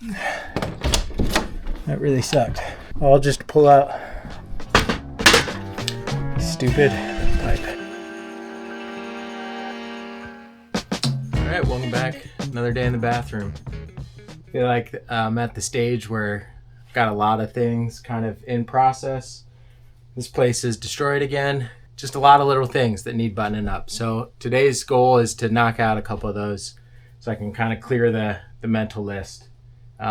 That really sucked. I'll just pull out stupid pipe. All right, welcome back. Another day in the bathroom. I feel like I'm at the stage where I've got a lot of things kind of in process. This place is destroyed again. Just a lot of little things that need buttoning up. So today's goal is to knock out a couple of those so I can kind of clear the mental list,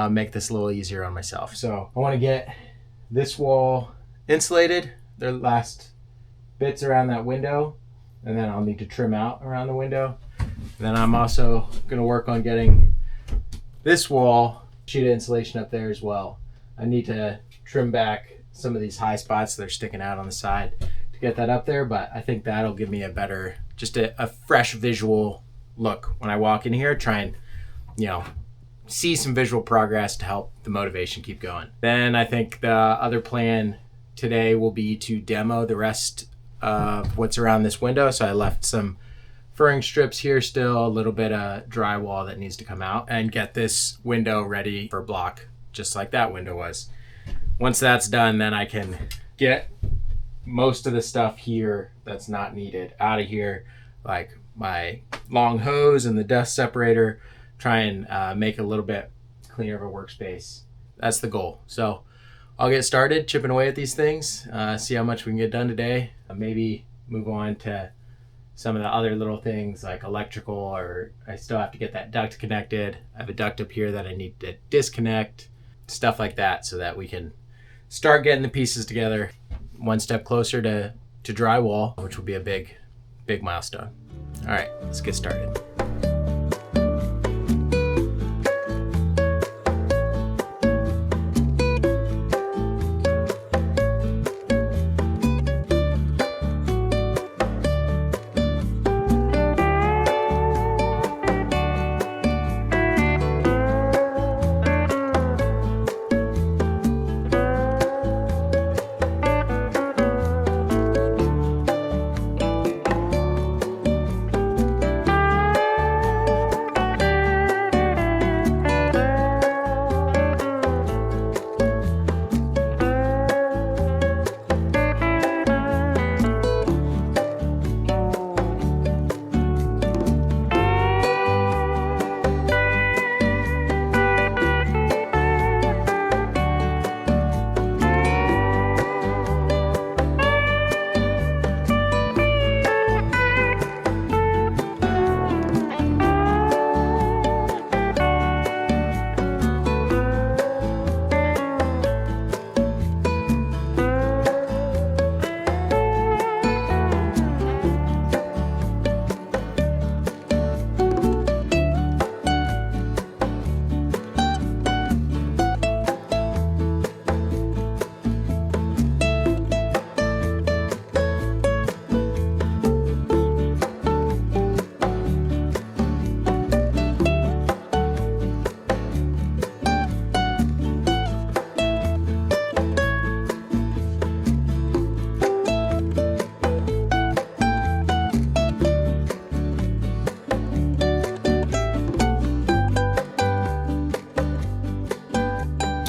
make this a little easier on myself. So I want to get this wall insulated, the last bits around that window, and then I'll need to trim out around the window. And then I'm also going to work on getting this wall sheet of insulation up there as well. I need to trim back some of these high spots that are sticking out on the side to get that up there, but I think that'll give me a better, just a fresh visual look when I walk in here, try and, see some visual progress to help the motivation keep going. Then I think the other plan today will be to demo the rest of what's around this window. So I left some furring strips here still, a little bit of drywall that needs to come out, and get this window ready for block, just like that window was. Once that's done, then I can get most of the stuff here that's not needed out of here, like my long hose and the dust separator, try and make a little bit cleaner of a workspace. That's the goal. So I'll get started chipping away at these things, see how much we can get done today. Maybe move on to some of the other little things like electrical, or I still have to get that duct connected. I have a duct up here that I need to disconnect, stuff like that, so that we can start getting the pieces together one step closer to drywall, which will be a big milestone. All right, let's get started.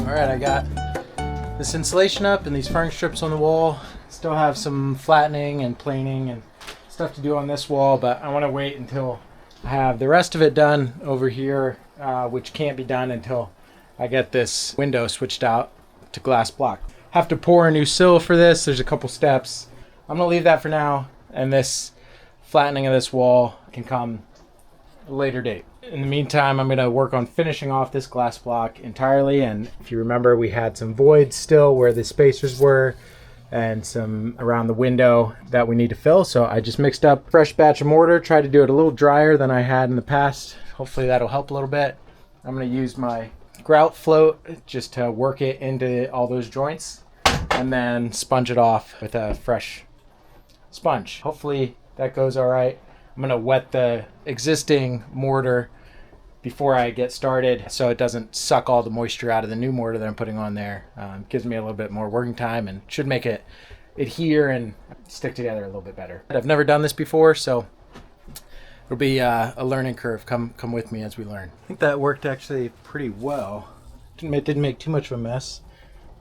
All right, I got this insulation up and these furring strips on the wall. Still have some flattening and planing and stuff to do on this wall, but I want to wait until I have the rest of it done over here, which can't be done until I get this window switched out to glass block. Have to pour a new sill for this. There's a couple steps. I'm gonna leave that for now, and this flattening of this wall can come at a later date. In the meantime, I'm going to work on finishing off this glass block entirely. And if you remember, we had some voids still where the spacers were and some around the window that we need to fill. So I just mixed up a fresh batch of mortar, tried to do it a little drier than I had in the past. Hopefully that'll help a little bit. I'm going to use my grout float just to work it into all those joints and then sponge it off with a fresh sponge. Hopefully that goes all right. I'm going to wet the existing mortar before I get started so it doesn't suck all the moisture out of the new mortar that I'm putting on there. Gives me a little bit more working time and should make it adhere and stick together a little bit better. I've never done this before, so it'll be a learning curve. Come with me as we learn. I think that worked actually pretty well. It didn't make too much of a mess.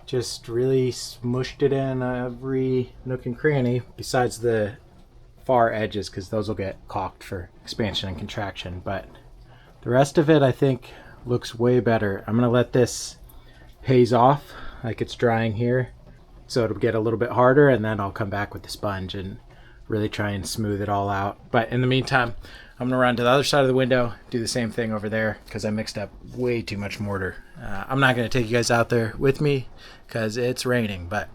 Just really smushed it in every nook and cranny besides the far edges, because those will get caulked for expansion and contraction. But the rest of it, I think, looks way better. I'm going to let this haze off like it's drying here, so it'll get a little bit harder, and then I'll come back with the sponge and really try and smooth it all out. But in the meantime, I'm going to run to the other side of the window, do the same thing over there, because I mixed up way too much mortar. I'm not going to take you guys out there with me because it's raining, but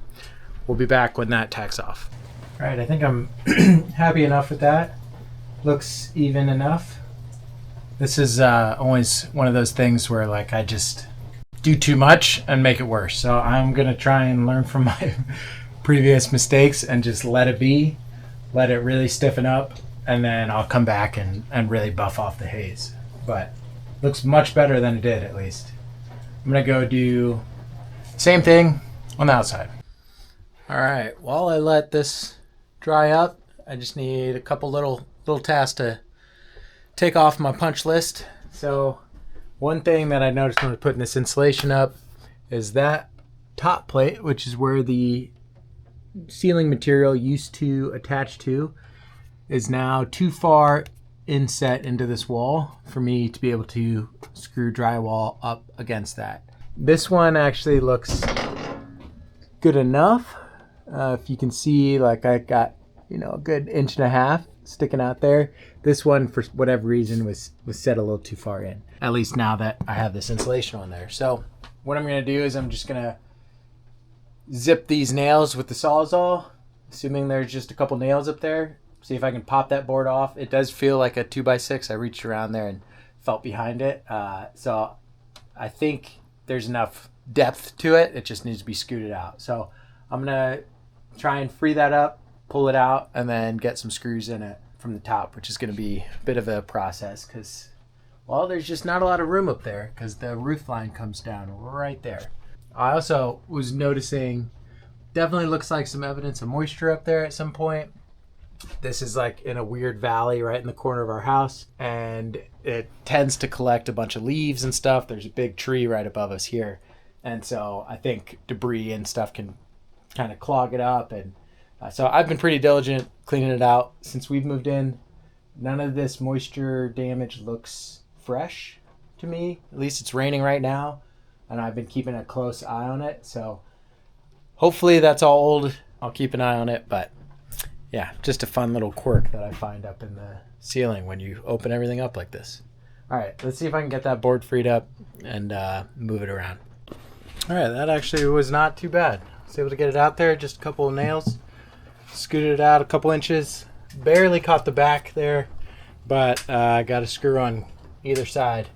we'll be back when that tacks off. All right, I think I'm happy enough with that. Looks even enough. This is always one of those things where like I just do too much and make it worse. So I'm going to try and learn from my previous mistakes and just let it be, let it really stiffen up, and then I'll come back and really buff off the haze. But looks much better than it did, at least. I'm going to go do same thing on the outside. All right, while I let this dry up, I just need a couple little tasks to take off my punch list. So one thing that I noticed when I was putting this insulation up is that top plate, which is where the ceiling material used to attach to, is now too far inset into this wall for me to be able to screw drywall up against that. This one actually looks good enough. If you can see, like I got, a good 1.5 inches sticking out there. This one, for whatever reason, was set a little too far in, at least now that I have this insulation on there. So what I'm going to do is I'm just going to zip these nails with the Sawzall, assuming there's just a couple nails up there. See if I can pop that board off. It does feel like a 2x6. I reached around there and felt behind it. So I think there's enough depth to it. It just needs to be scooted out. So I'm going to try and free that up, pull it out, and then get some screws in it from the top, which is going to be a bit of a process because, well, there's just not a lot of room up there because the roof line comes down right there. I also was noticing, definitely looks like some evidence of moisture up there at some point. This is like in a weird valley right in the corner of our house, and it tends to collect a bunch of leaves and stuff. There's a big tree right above us here, and so I think debris and stuff can kind of clog it up. And so I've been pretty diligent cleaning it out since we've moved in. None of this moisture damage looks fresh to me. At least it's raining right now, and I've been keeping a close eye on it. So hopefully that's all old. I'll keep an eye on it, but yeah, just a fun little quirk that I find up in the ceiling when you open everything up like this. All right, let's see if I can get that board freed up and move it around. All right, that actually was not too bad. I was able to get it out there, just a couple of nails. Scooted it out a couple inches. Barely caught the back there, but I got a screw on either side.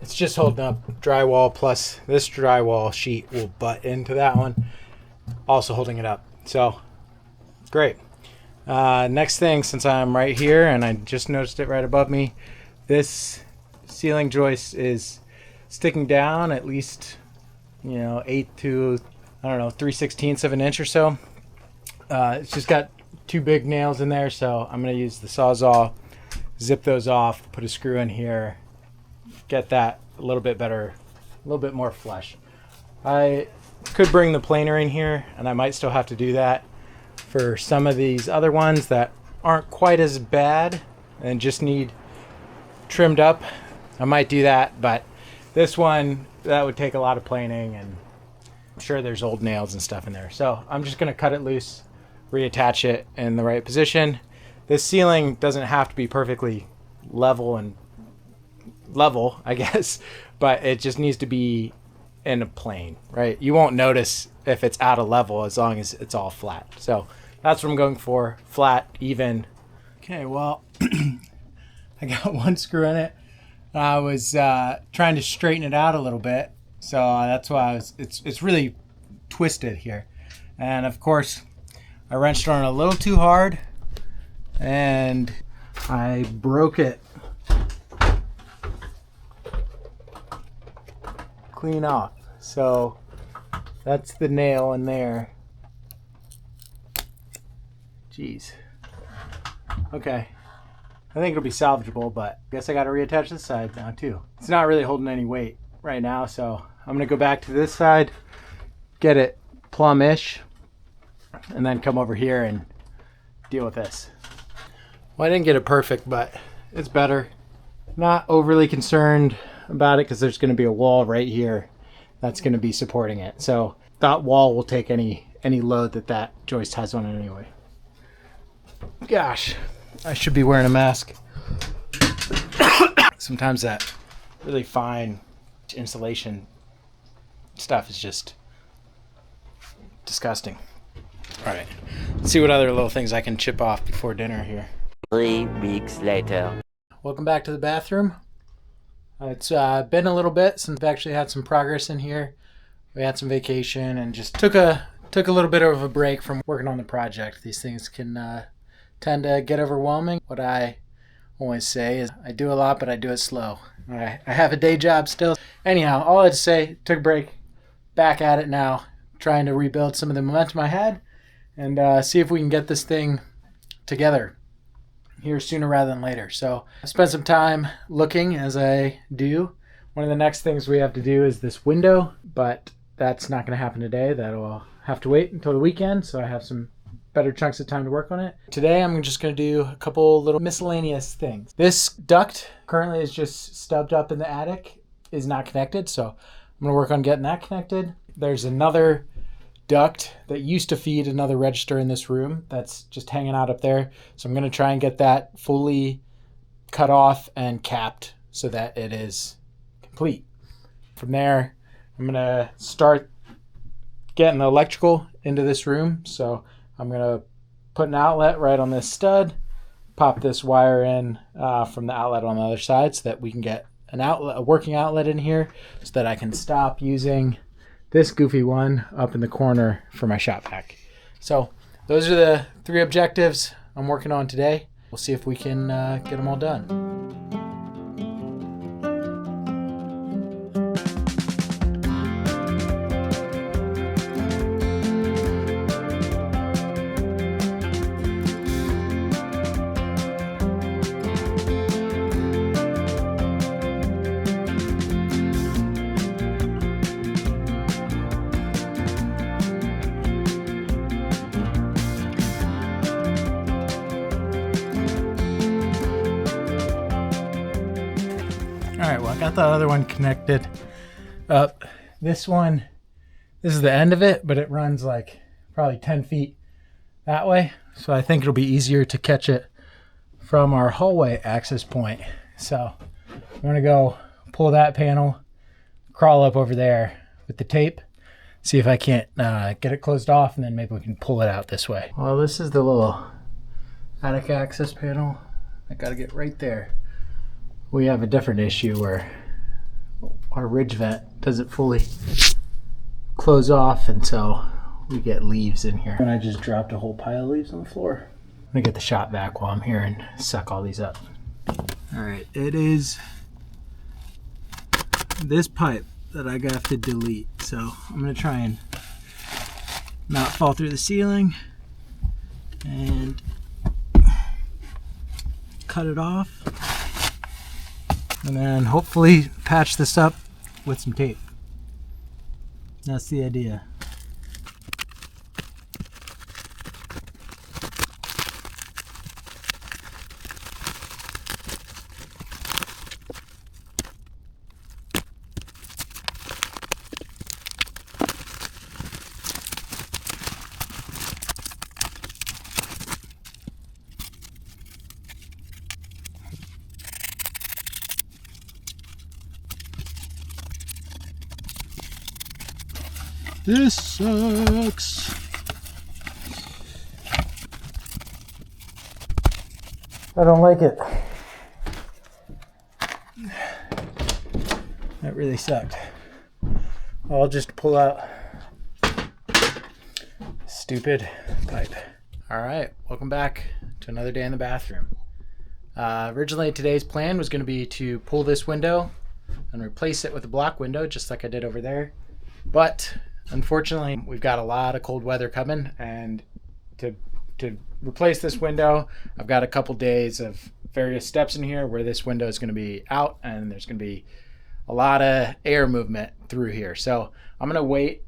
It's just holding up drywall, plus this drywall sheet will butt into that one, also holding it up. So great. Next thing, since I'm right here and I just noticed it right above me, this ceiling joist is sticking down at least 8 to 3/16 of an inch or so. It's just got two big nails in there, so I'm going to use the Sawzall, zip those off, put a screw in here, get that a little bit better, a little bit more flush. I could bring the planer in here, and I might still have to do that for some of these other ones that aren't quite as bad and just need trimmed up. I might do that, but this one, that would take a lot of planing, and I'm sure there's old nails and stuff in there. So I'm just going to cut it loose, reattach it in the right position. This ceiling doesn't have to be perfectly level, I guess, but it just needs to be in a plane, right? You won't notice if it's out of level as long as it's all flat. So that's what I'm going for, flat, even. Okay, well, I got one screw in it. I was trying to straighten it out a little bit, so that's why it's really twisted here. And of course, I wrenched on it a little too hard, and I broke it clean off. So that's the nail in there. Jeez. Okay. I think it'll be salvageable, but I guess I got to reattach this side now too. It's not really holding any weight. right now, so I'm gonna go back to this side, get it plumb-ish, and then come over here and deal with this. Well, I didn't get it perfect, but it's better. Not overly concerned about it because there's going to be a wall right here that's going to be supporting it. So that wall will take any load that joist has on it anyway. Gosh, I should be wearing a mask. Sometimes that really fine insulation stuff is just disgusting. All right, let's see what other little things I can chip off before dinner here. 3 weeks later. Welcome back to the bathroom. It's been a little bit since we've actually had some progress in here. We had some vacation and just took a little bit of a break from working on the project. These things can tend to get overwhelming. What I always say is I do a lot, but I do it slow. I have a day job still. Anyhow, all I had to say, took a break, back at it now, trying to rebuild some of the momentum I had and see if we can get this thing together here sooner rather than later. So I spent some time looking, as I do. One of the next things we have to do is this window, but that's not going to happen today. That'll have to wait until the weekend, so I have some better chunks of time to work on it. Today I'm just going to do a couple little miscellaneous things. This duct currently is just stubbed up in the attic, is not connected, so I'm going to work on getting that connected. There's another duct that used to feed another register in this room that's just hanging out up there, so I'm going to try and get that fully cut off and capped so that it is complete. From there I'm going to start getting the electrical into this room, so I'm going to put an outlet right on this stud, pop this wire in from the outlet on the other side so that we can get an outlet, a working outlet in here, so that I can stop using this goofy one up in the corner for my shop vac. So those are the 3 objectives I'm working on today. We'll see if we can get them all done. All right, well, I got the other one connected up. This is the end of it, but it runs like probably 10 feet that way. So I think it'll be easier to catch it from our hallway access point. So I'm gonna go pull that panel, crawl up over there with the tape, see if I can't get it closed off, and then maybe we can pull it out this way. Well, this is the little attic access panel. I gotta get right there. We have a different issue where our ridge vent doesn't fully close off, and so we get leaves in here. And I just dropped a whole pile of leaves on the floor. I'm gonna get the shop vac while I'm here and suck all these up. All right, it is this pipe that I have to delete. So I'm gonna try and not fall through the ceiling and cut it off. And then hopefully patch this up with some tape. That's the idea. This sucks. I don't like it. That really sucked. I'll just pull out stupid pipe. All right, welcome back to another day in the bathroom. Originally today's plan was going to be to pull this window and replace it with a block window just like I did over there. But unfortunately, we've got a lot of cold weather coming, and to replace this window, I've got a couple days of various steps in here where this window is going to be out, and there's going to be a lot of air movement through here. So I'm going to wait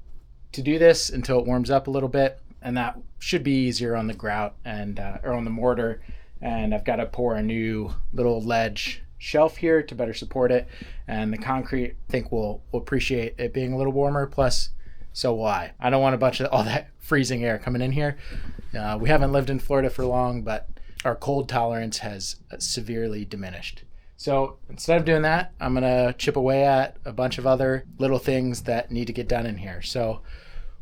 to do this until it warms up a little bit, and that should be easier on the grout and or on the mortar. And I've got to pour a new little ledge shelf here to better support it, and the concrete I think will appreciate it being a little warmer, plus so will I don't want a bunch of all that freezing air coming in here. We haven't lived in Florida for long, but our cold tolerance has severely diminished. So instead of doing that, I'm gonna chip away at a bunch of other little things that need to get done in here. So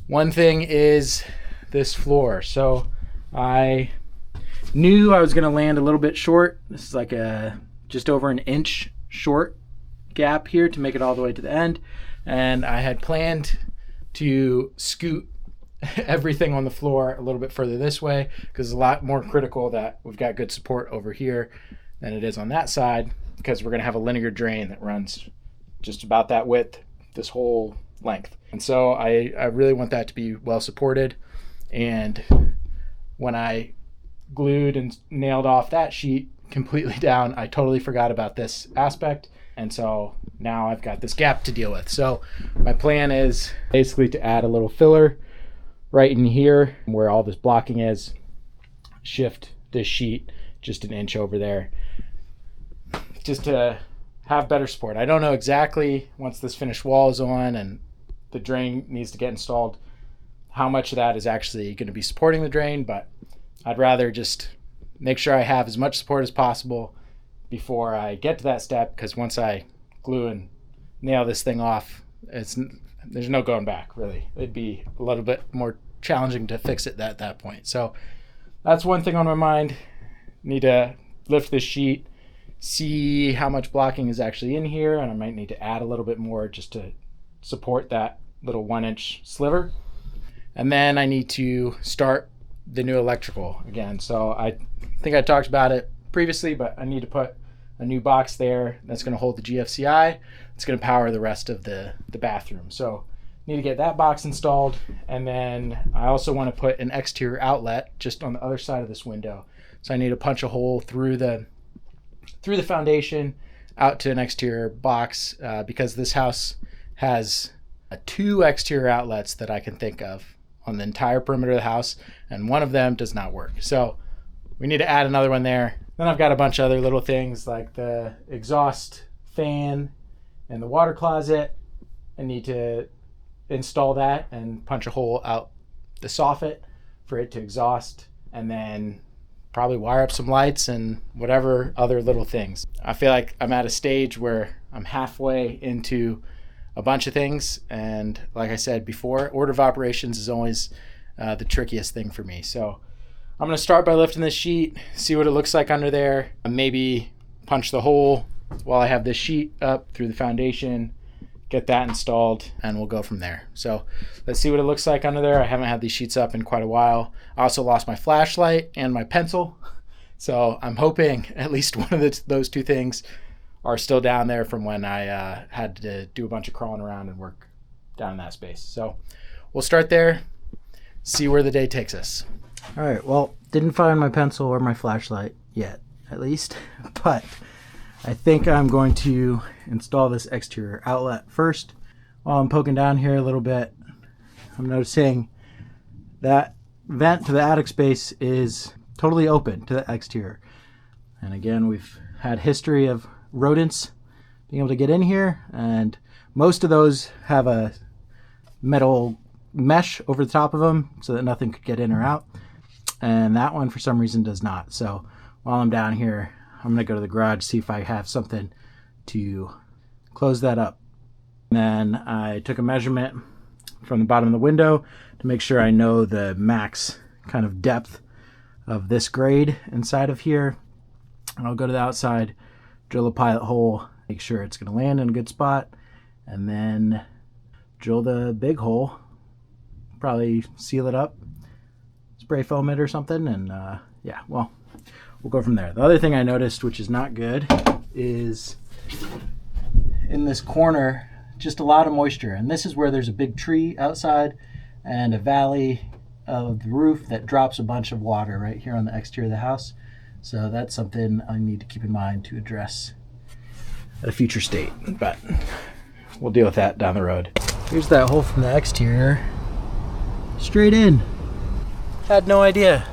one thing is this floor. So I knew I was gonna land a little bit short. This is like a just over an inch short gap here to make it all the way to the end. And I had planned to scoot everything on the floor a little bit further this way, because it's a lot more critical that we've got good support over here than it is on that side, because we're going to have a linear drain that runs just about that width this whole length. And so I really want that to be well supported. And when I glued and nailed off that sheet completely down, I totally forgot about this aspect. And so now I've got this gap to deal with. So my plan is basically to add a little filler right in here where all this blocking is, shift this sheet just an inch over there, just to have better support. I don't know exactly, once this finished wall is on and the drain needs to get installed, how much of that is actually going to be supporting the drain, but I'd rather just make sure I have as much support as possible before I get to that step, because once I glue and nail this thing off, there's no going back, really. It'd be a little bit more challenging to fix it at that point. So that's one thing on my mind. Need to lift this sheet, see how much blocking is actually in here, and I might need to add a little bit more just to support that little 1-inch sliver. And then I need to start the new electrical again. So I think I talked about it previously, but I need to put a new box there that's going to hold the GFCI. It's going to power the rest of the bathroom. So need to get that box installed. And then I also want to put an exterior outlet just on the other side of this window. So I need to punch a hole through the foundation out to an exterior box, because this house has 2 exterior outlets that I can think of on the entire perimeter of the house, and one of them does not work. So we need to add another one there. Then I've got a bunch of other little things like the exhaust fan and the water closet. I need to install that and punch a hole out the soffit for it to exhaust, and then probably wire up some lights and whatever other little things. I feel like I'm at a stage where I'm halfway into a bunch of things, and like I said before, order of operations is always the trickiest thing for me. So I'm going to start by lifting this sheet, see what it looks like under there, and maybe punch the hole while I have this sheet up through the foundation, get that installed, and we'll go from there. So let's see what it looks like under there. I haven't had these sheets up in quite a while. I also lost my flashlight and my pencil, so I'm hoping at least one of those 2 things are still down there from when I had to do a bunch of crawling around and work down in that space. So we'll start there, see where the day takes us. All right, well, didn't find my pencil or my flashlight yet, at least, but I think I'm going to install this exterior outlet first. While I'm poking down here a little bit, I'm noticing that vent to the attic space is totally open to the exterior. And again, we've had history of rodents being able to get in here, and most of those have a metal mesh over the top of them so that nothing could get in or out. And that one for some reason does not. So while I'm down here, I'm going to go to the garage, see if I have something to close that up. And then I took a measurement from the bottom of the window to make sure I know the max kind of depth of this grade inside of here. And I'll go to the outside, drill a pilot hole, make sure it's going to land in a good spot, and then drill the big hole, probably seal it up, spray foam it or something, and yeah, well, we'll go from there. The other thing I noticed, which is not good, is in this corner, just a lot of moisture. And this is where there's a big tree outside and a valley of the roof that drops a bunch of water right here on the exterior of the house. So that's something I need to keep in mind to address at a future state, but we'll deal with that down the road. Here's that hole from the exterior. Straight in. Had no idea.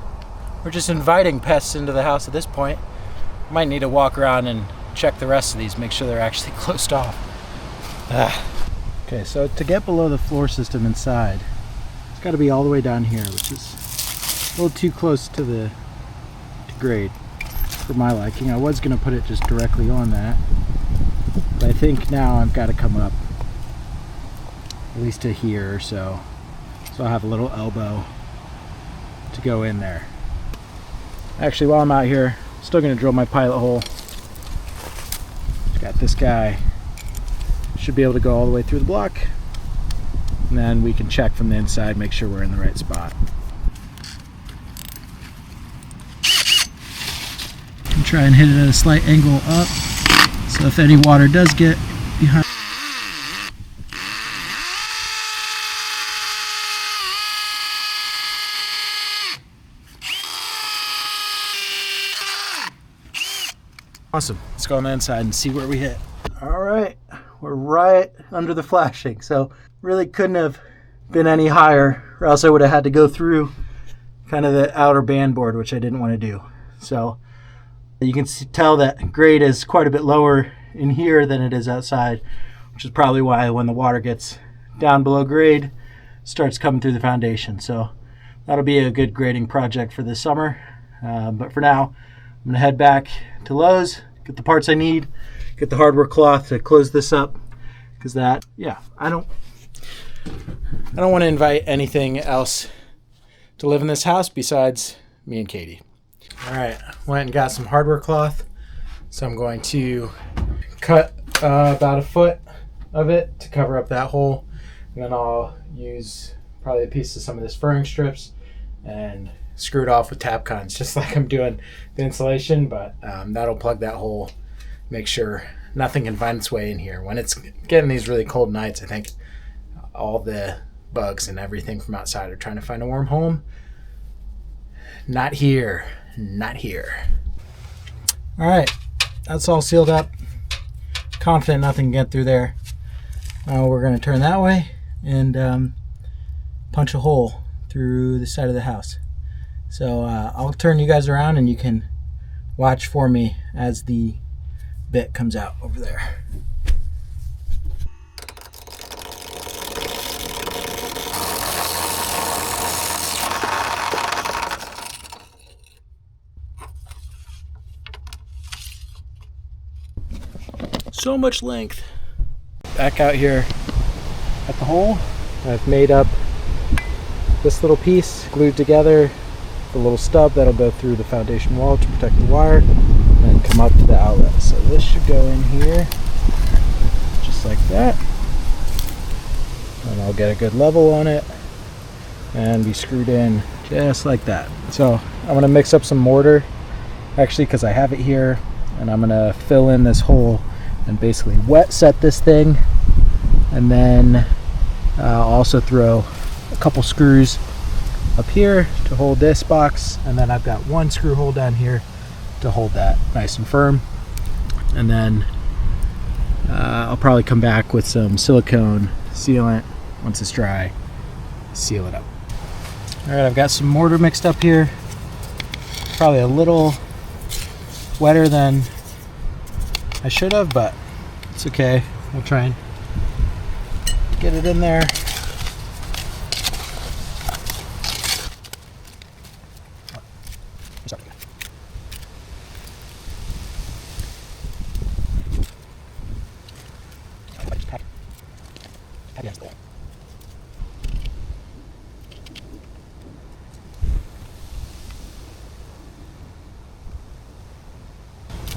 We're just inviting pests into the house at this point. Might need to walk around and check the rest of these, make sure they're actually closed off. Okay, so to get below the floor system inside, it's got to be all the way down here, which is a little too close to grade for my liking. I was going to put it just directly on that, but I think now I've got to come up at least to here or so. So I'll have a little elbow to go in there. Actually, while I'm out here, I'm still going to drill my pilot hole. Got this guy. Should be able to go all the way through the block. And then we can check from the inside, make sure we're in the right spot. And try and hit it at a slight angle up. So if any water does get behind. Awesome. Let's go on the inside and see where we hit. All right, we're right under the flashing, so really couldn't have been any higher, or else I would have had to go through kind of the outer band board, which I didn't want to do. So you can tell that grade is quite a bit lower in here than it is outside, which is probably why when the water gets down below grade, it starts coming through the foundation. So that'll be a good grading project for this summer. But for now, I'm going to head back to Lowe's, get the parts I need, get the hardware cloth to close this up, because that, yeah, I don't want to invite anything else to live in this house besides me and Katie. All right, went and got some hardware cloth, so I'm going to cut about a foot of it to cover up that hole, and then I'll use probably a piece of some of this furring strips and screw it off with tap cons, just like I'm doing the insulation, but that'll plug that hole, make sure nothing can find its way in here. When it's getting these really cold nights, I think all the bugs and everything from outside are trying to find a warm home. Not here, not here. All right, that's all sealed up. Confident nothing can get through there. Now we're gonna turn that way and punch a hole through the side of the house. So I'll turn you guys around and you can watch for me as the bit comes out over there. So much length. Back out here at the hole, I've made up this little piece glued together, the little stub that'll go through the foundation wall to protect the wire, and then come up to the outlet. So this should go in here, just like that. And I'll get a good level on it and be screwed in just like that. So I'm gonna mix up some mortar, actually, because I have it here, and I'm gonna fill in this hole and basically wet set this thing, and then I'll also throw a couple screws up here to hold this box, and then I've got one screw hole down here to hold that nice and firm, and then I'll probably come back with some silicone sealant once it's dry, seal it up. All right, I've got some mortar mixed up here, probably a little wetter than I should have, but it's okay. We'll try and get it in there.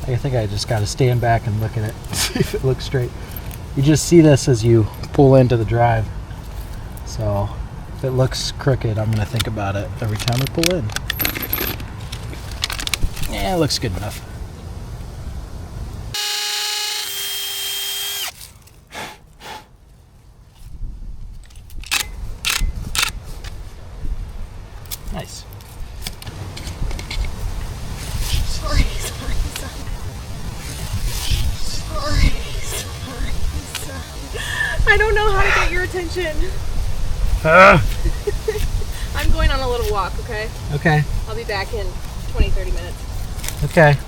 I think I just got to stand back and look at it, see if it looks straight. You just see this as you pull into the drive. So if it looks crooked, I'm going to think about it every time I pull in. Yeah, it looks good enough. Nice. Sorry. I don't know how to get your attention. I'm going on a little walk, okay? Okay. I'll be back in 20-30 minutes. Okay.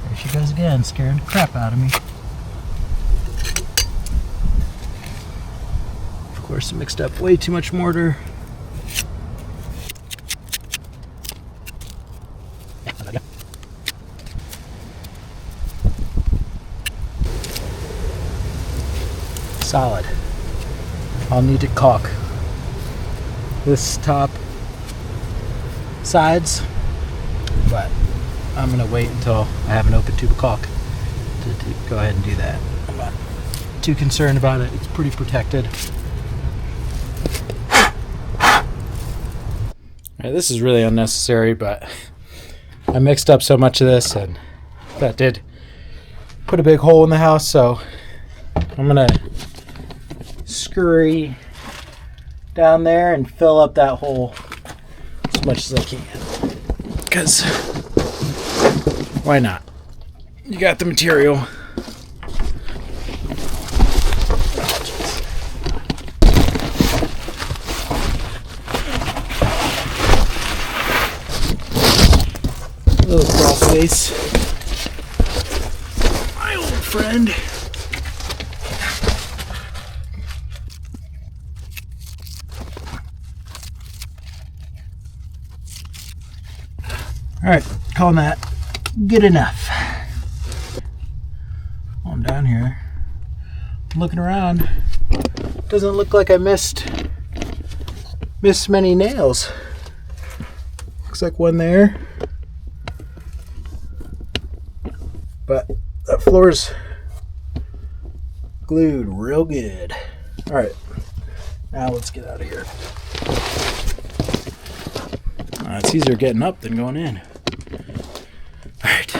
There she goes again, scaring the crap out of me. Of course, I mixed up way too much mortar. Solid. I'll need to caulk this top sides, but I'm gonna wait until I have an open tube of caulk to go ahead and do that. I'm not too concerned about it. It's pretty protected. Alright, this is really unnecessary, but I mixed up so much of this, and that did put a big hole in the house, so I'm gonna scurry down there and fill up that hole as much as I can. Because why not? You got the material. Little crawl space. My old friend. Alright, calling that good enough. While I'm down here, looking around, doesn't look like I missed many nails. Looks like one there. But that floor's glued real good. Alright, now let's get out of here. It's easier getting up than going in. Alright.